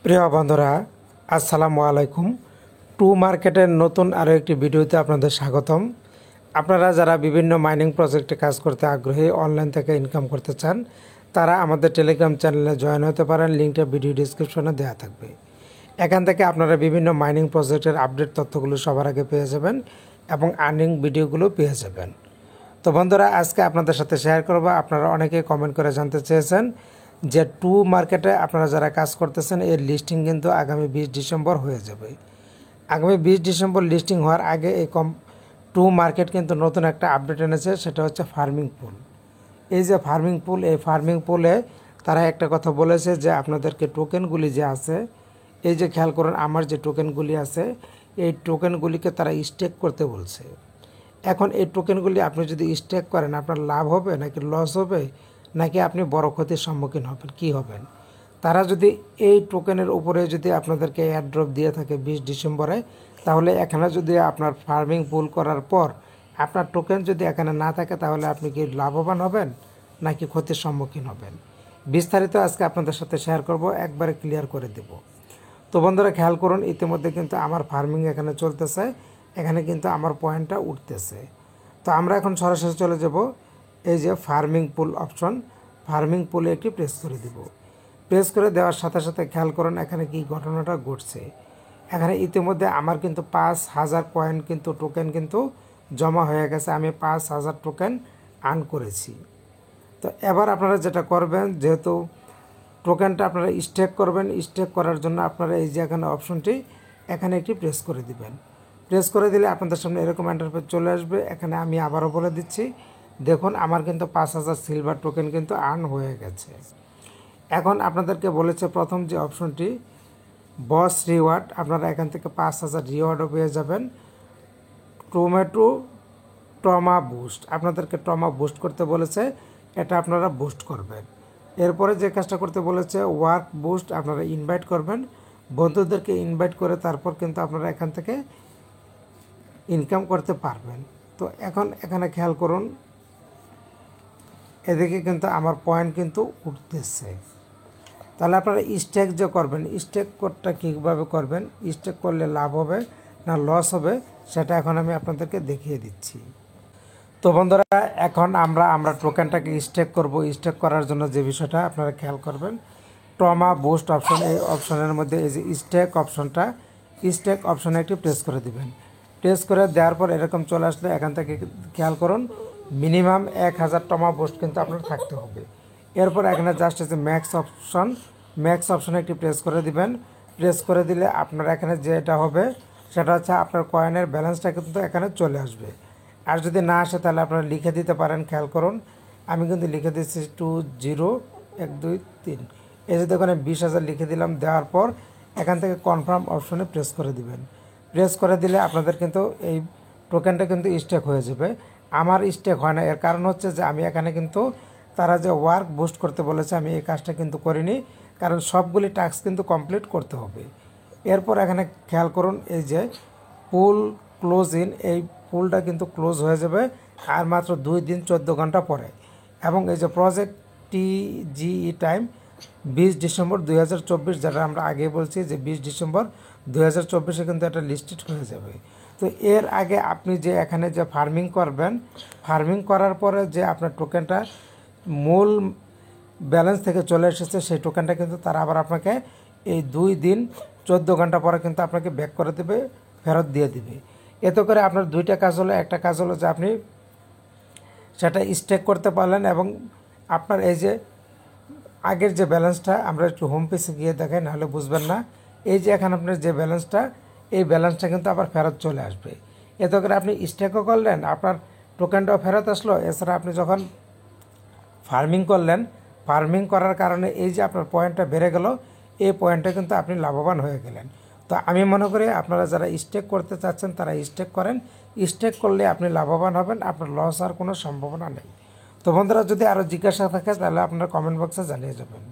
প্রিয় বন্ধুরা, আসসালামু আলাইকুম। টু মার্কেটের নতুন আরও একটি ভিডিওতে আপনাদের স্বাগতম। আপনারা যারা বিভিন্ন মাইনিং প্রজেক্টে কাজ করতে আগ্রহী, অনলাইন থেকে ইনকাম করতে চান, তারা আমাদের টেলিগ্রাম চ্যানেলে জয়েন হতে পারেন। লিঙ্কটা ভিডিও ডিসক্রিপশনে দেওয়া থাকবে। এখান থেকে আপনারা বিভিন্ন মাইনিং প্রজেক্টের আপডেট তথ্যগুলো সবার আগে পেয়ে যাবেন এবং আর্নিং ভিডিওগুলো পেয়ে যাবেন। তো বন্ধুরা, আজকে আপনাদের সাথে শেয়ার করব। আপনারা অনেকেই কমেন্ট করে জানতে চেয়েছেন যে টু মার্কেটে আপনারা যারা কাজ করতেছেন এর লিস্টিং কিন্তু আগামী 20 ডিসেম্বর হয়ে যাবে। আগামী 20 ডিসেম্বর লিস্টিং হওয়ার আগে এই টু মার্কেট কিন্তু নতুন একটা আপডেট এনেছে, সেটা হচ্ছে ফার্মিং পুল। এই যে ফার্মিং পুল, এই ফার্মিং পুলে তারা একটা কথা বলেছে যে আপনাদেরকে টোকেনগুলি যে আছে, এই যে খেয়াল করুন আমার যে টোকেনগুলি আছে, এই টোকেনগুলিকে তারা স্টেক করতে বলছে। এখন এই টোকেনগুলি আপনি যদি স্টেক করেন আপনার লাভ হবে নাকি লস হবে, নাকি আপনি বড় ক্ষতির সম্মুখীন হবেন, কি হবেন? তারা যদি এই টোকেনের উপরে যদি আপনাদেরকে এয়ারড্রপ দিয়ে থাকে 20 ডিসেম্বরে, তাহলে এখানে যদি আপনার ফার্মিং পুল করার পর আপনার টোকেন যদি এখানে না থাকে, তাহলে আপনি কি লাভবান হবেন নাকি ক্ষতির সম্মুখীন হবেন? বিস্তারিত আজকে আপনাদের সাথে শেয়ার করব, একবারে ক্লিয়ার করে দেব। তো বন্ধুরা খেয়াল করুন, ইতিমধ্যে কিন্তু আমার ফার্মিং এখানে চলতেছে, এখানে কিন্তু আমার পয়েন্টটা উঠতেছে। তো আমরা এখন সরাসরি চলে যাব এই যে ফার্মিং পুল অপশন, ফার্মিং পুলে একটি প্রেস করে দিব। প্রেস করে দেওয়ার সাথে সাথে খেয়াল করুন এখানে কি ঘটনাটা ঘটছে। এখানে ইতিমধ্যে আমার কিন্তু 5000 পয়েন্ট কিন্তু টোকেন কিন্তু জমা হয়ে গেছে। আমি 5000 টোকেন আর্ন করেছি। তো এবার আপনারা যেটা করবেন, যেহেতু টোকেনটা আপনারা স্টেক করবেন, স্টেক করার জন্য আপনারা এই যে এখানে অপশনটি এখানে একটি প্রেস করে দিবেন। প্রেস করে দিলে আপনাদের সামনে এরকম ইন্টারফেস চলে আসবে। এখানে আমি আবারও বলে দিচ্ছি, দেখুন আমার কিন্তু 5000 সিলভার টোকেন কিন্তু আর্ন হয়ে গেছে। এখন আপনাদেরকে বলেছে প্রথম যে অপশনটি বস রিওয়ার্ড, আপনারা এখান থেকে 5000 রিওয়ার্ডও পেয়ে যাবেন। টোমেটো টমা বুস্ট, আপনাদেরকে টমা বুস্ট করতে বলেছে, এটা আপনারা বুস্ট করবেন। এরপরে যে কাজটা করতে বলেছে ওয়ার্ক বুস্ট, আপনারা ইনভাইট করবেন, বন্ধুদেরকে ইনভাইট করে তারপর কিন্তু আপনারা এখান থেকে ইনকাম করতে পারবেন। তো এখন এখানে খেয়াল করুন, এদিকে কিন্তু আমার পয়েন্ট কিন্তু উঠতেছে। তাহলে আপনারা স্টেক যে করবেন, স্টেক কোডটা কীভাবে করবেন, স্টেক করলে লাভ হবে না লস হবে, সেটা এখন আমি আপনাদেরকে দেখিয়ে দিচ্ছি। তো বন্ধুরা, এখন আমরা টোকেনটাকে স্টেক করব। স্টেক করার জন্য যে বিষয়টা আপনারা খেয়াল করবেন, টমা বুস্ট অপশন, এই অপশনের মধ্যে এই যে স্টেক অপশনটা, স্টেক অপশনে একটি প্রেস করে দিবেন। প্রেস করে দেওয়ার পর এরকম চলে আসলে এখান থেকে খেয়াল করুন মিনিমাম 1000 টমা বুস্ট কিন্তু আপনার থাকতে হবে। এরপর এখানে জাস্ট আছে ম্যাক্স অপশন, ম্যাক্স অপশনে একটি প্রেস করে দিবেন। প্রেস করে দিলে আপনার এখানে যেটা হবে সেটা হচ্ছে আপনার কয়েনের ব্যালেন্সটা কিন্তু এখানে চলে আসবে। আর যদি না আসে তাহলে আপনারা লিখে দিতে পারেন। খেয়াল করুন আমি কিন্তু লিখে দিচ্ছি 20123। এই যে দেখুন 20,000 লিখে দিলাম। দেওয়ার পর এখান থেকে কনফার্ম অপশনে প্রেস করে দিবেন। প্রেস করে দিলে আপনাদের কিন্তু এই টোকেনটা কিন্তু স্টেক হয়ে যাবে। আমার স্টেক হয় না, এর কারণ হচ্ছে যে আমি এখানে কিন্তু তারা যে ওয়ার্ক বুস্ট করতে বলেছে আমি এই কাজটা কিন্তু করিনি, কারণ সবগুলি টাস্ক কিন্তু কমপ্লিট করতে হবে। এরপর এখানে খেয়াল করুন এই যে পুল ক্লোজ ইন, এই পুলটা কিন্তু ক্লোজ হয়ে যাবে আর মাত্র 2 দিন 14 ঘন্টা পরে। এবং এই যে প্রজেক্ট টিজিই টাইম 20 ডিসেম্বর 2024, যেটা আমরা আগে বলছি যে 20 ডিসেম্বর 2024 কিন্তু এটা লিস্টেড হয়ে যাবে। তো এর আগে আপনি যে এখানে যে ফার্মিং করবেন, ফার্মিং করার পরে যে আপনার টোকেনটা মূল ব্যালেন্স থেকে চলে এসেছে, সেই টোকেনটা কিন্তু তারা আবার আপনাকে এই 2 দিন 14 ঘন্টা পরে কিন্তু আপনাকে ব্যাক করে দেবে, ফেরত দিয়ে দিবে। এতে করে আপনার দুইটা কাজ হলো, একটা কাজ হলো যে আপনি সেটা স্টেক করতে পারলেন এবং আপনার এই যে আগের যে ব্যালেন্সটা, আমরা একটু হোম পেজে গিয়ে দেখাই নাহলে বুঝবেন না। এই যে এখানে আপনার যে ব্যালেন্সটা, এই ব্যালেন্সটা কিন্তু আবার ফেরত চলে আসবে। এতে করে আপনি স্টেকও করলেন, আপনার টোকেনটাও ফেরত আসলো। এছাড়া আপনি যখন ফার্মিং করলেন, ফার্মিং করার কারণে এই যে আপনার পয়েন্টটা বেড়ে গেল, এই পয়েন্টটা কিন্তু আপনি লাভবান হয়ে গেলেন। তো আমি মনে করি আপনারা যারা স্টেক করতে চাচ্ছেন তারা স্টেক করেন। স্টেক করলে আপনি লাভবান হবেন, আপনার লস হওয়ার কোনো সম্ভাবনা নেই। তো বন্ধুরা, যদি আরও জিজ্ঞাসা থাকে তাহলে আপনারা কমেন্ট বক্সে জানিয়ে যাবেন।